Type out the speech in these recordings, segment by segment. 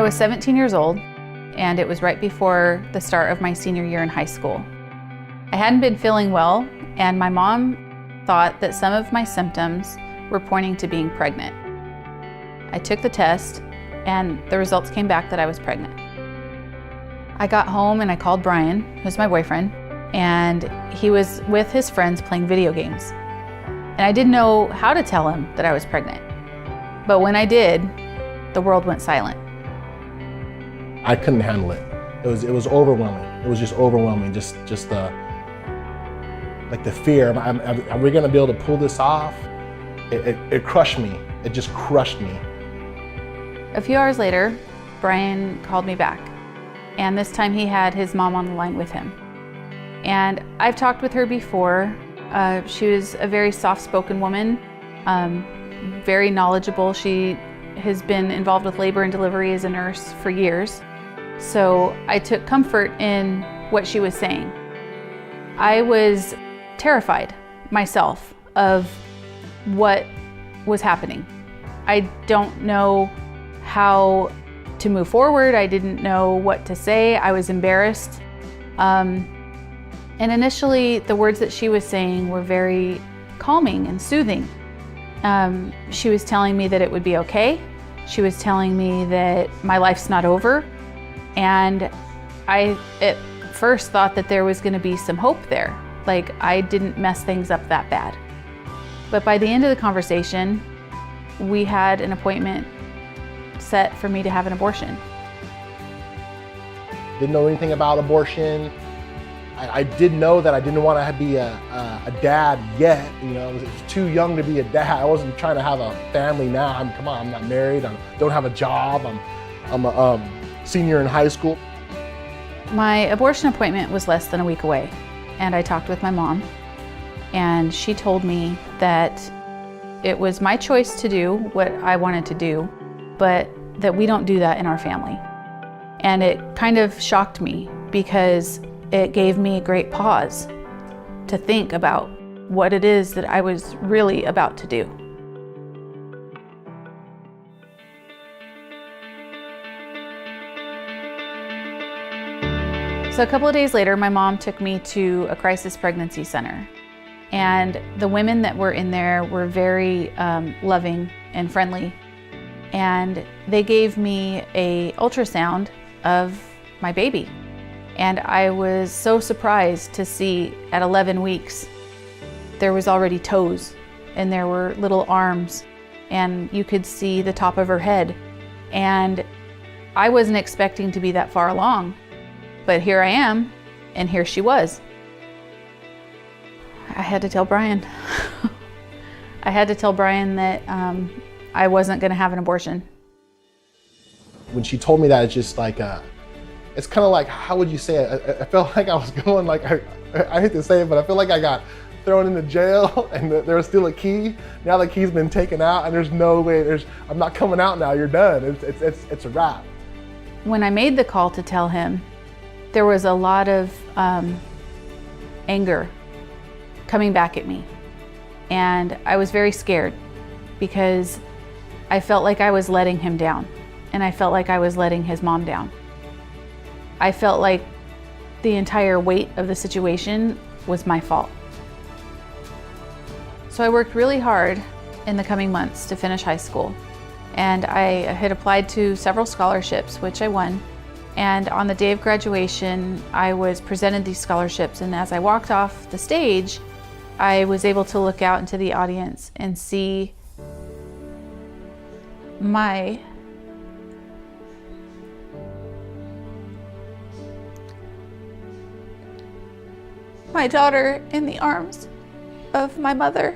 was 17 years old, and it was right before the start of my senior year in high school. I hadn't been feeling well, and my mom thought that some of my symptoms were pointing to being pregnant. I took the test, and the results came back that I was pregnant. I got home and I called Brian, who's my boyfriend, and he was with his friends playing video games. And I didn't know how to tell him that I was pregnant. But when I did, the world went silent. I couldn't handle it. It was overwhelming. It was just overwhelming. Just the fear. Are we gonna be able to pull this off? It crushed me. It just crushed me. A few hours later, Brian called me back. And this time he had his mom on the line with him. And I've talked with her before. She was a very soft-spoken woman, very knowledgeable. She has been involved with labor and delivery as a nurse for years. So I took comfort in what she was saying. I was terrified myself of what was happening. I don't know how to move forward. I didn't know what to say. I was embarrassed. And initially, the words that she was saying were very calming and soothing. She was telling me that it would be okay. She was telling me that my life's not over. And I, at first, thought that there was gonna be some hope there. Like I didn't mess things up that bad. But by the end of the conversation, we had an appointment set for me to have an abortion. Didn't know anything about abortion. I did know that I didn't want to be a dad yet. You know, I was too young to be a dad. I wasn't trying to have a family now. I'm not married. I don't have a job. I'm a senior in high school. My abortion appointment was less than a week away, and I talked with my mom, and she told me that it was my choice to do what I wanted to do, but that we don't do that in our family. And it kind of shocked me because it gave me a great pause to think about what it is that I was really about to do. So a couple of days later, my mom took me to a crisis pregnancy center. And the women that were in there were very loving and friendly. And they gave me an ultrasound of my baby. And I was so surprised to see at 11 weeks, there was already toes and there were little arms and you could see the top of her head. And I wasn't expecting to be that far along, but here I am, and here she was. I had to tell Brian. I had to tell Brian that I wasn't gonna have an abortion. When she told me that, it's just like, it's kind of like, how would you say it? I felt like I was going like, I hate to say it, but I feel like I got thrown into jail and there was still a key. Now the key's been taken out and there's no way, I'm not coming out now, you're done. It's a wrap. When I made the call to tell him, there was a lot of anger coming back at me. And I was very scared because I felt like I was letting him down, and I felt like I was letting his mom down. I felt like the entire weight of the situation was my fault. So I worked really hard in the coming months to finish high school. And I had applied to several scholarships, which I won. And on the day of graduation, I was presented these scholarships. And as I walked off the stage, I was able to look out into the audience and see my daughter in the arms of my mother.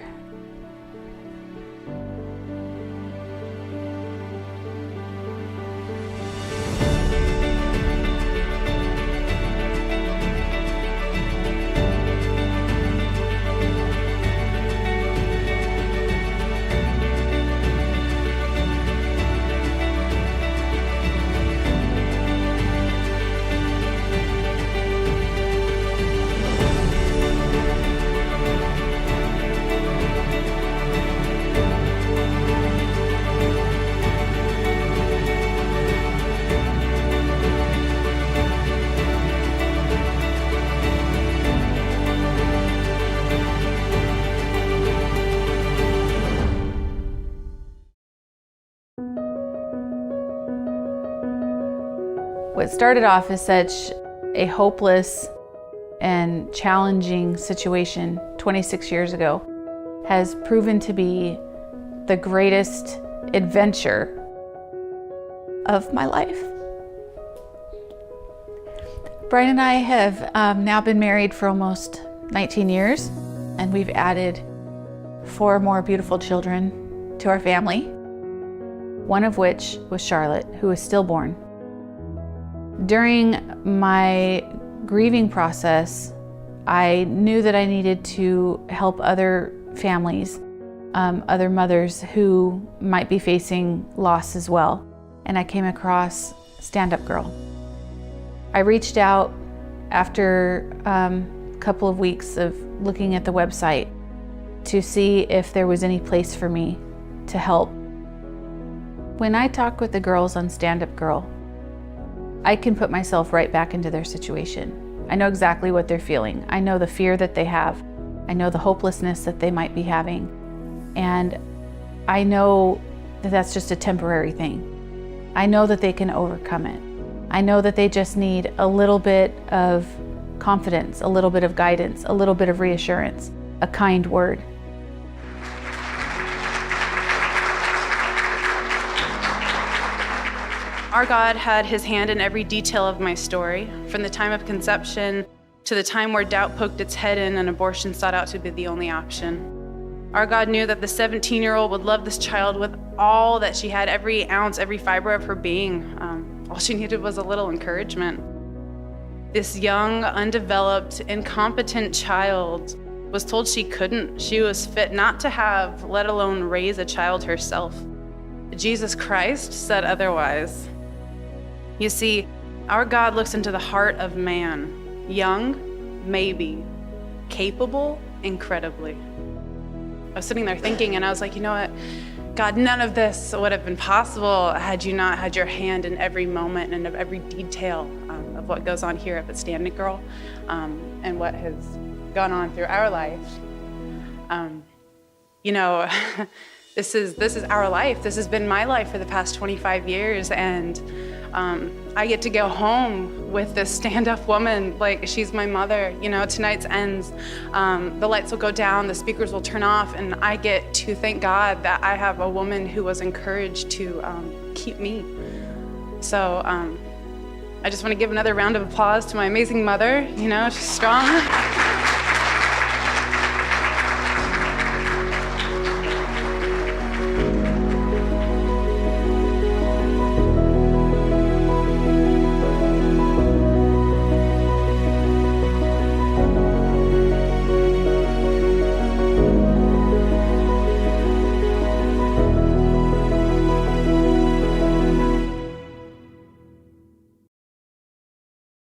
What started off as such a hopeless and challenging situation 26 years ago has proven to be the greatest adventure of my life. Brian and I have now been married for almost 19 years, and we've added 4 more beautiful children to our family, one of which was Charlotte, who is stillborn. During my grieving process, I knew that I needed to help other families, other mothers who might be facing loss as well. And I came across Stand Up Girl. I reached out after a couple of weeks of looking at the website to see if there was any place for me to help. When I talk with the girls on Stand Up Girl, I can put myself right back into their situation. I know exactly what they're feeling. I know the fear that they have. I know the hopelessness that they might be having. And I know that that's just a temporary thing. I know that they can overcome it. I know that they just need a little bit of confidence, a little bit of guidance, a little bit of reassurance, a kind word. Our God had his hand in every detail of my story, from the time of conception to the time where doubt poked its head in and abortion sought out to be the only option. Our God knew that the 17-year-old would love this child with all that she had, every ounce, every fiber of her being. All she needed was a little encouragement. This young, undeveloped, incompetent child was told she couldn't. She was fit not to have, let alone raise a child herself. Jesus Christ said otherwise. You see, our God looks into the heart of man. Young, maybe. Capable, incredibly. I was sitting there thinking, and I was like, you know what? God, none of this would have been possible had you not had your hand in every moment and of every detail of what goes on here at the StandUpGirl and what has gone on through our life. This is our life. This has been my life for the past 25 years, and I get to go home with this stand-up woman like she's my mother. You know, tonight's ends, the lights will go down, the speakers will turn off, and I get to thank God that I have a woman who was encouraged to keep me. So I just want to give another round of applause to my amazing mother. You know, she's strong.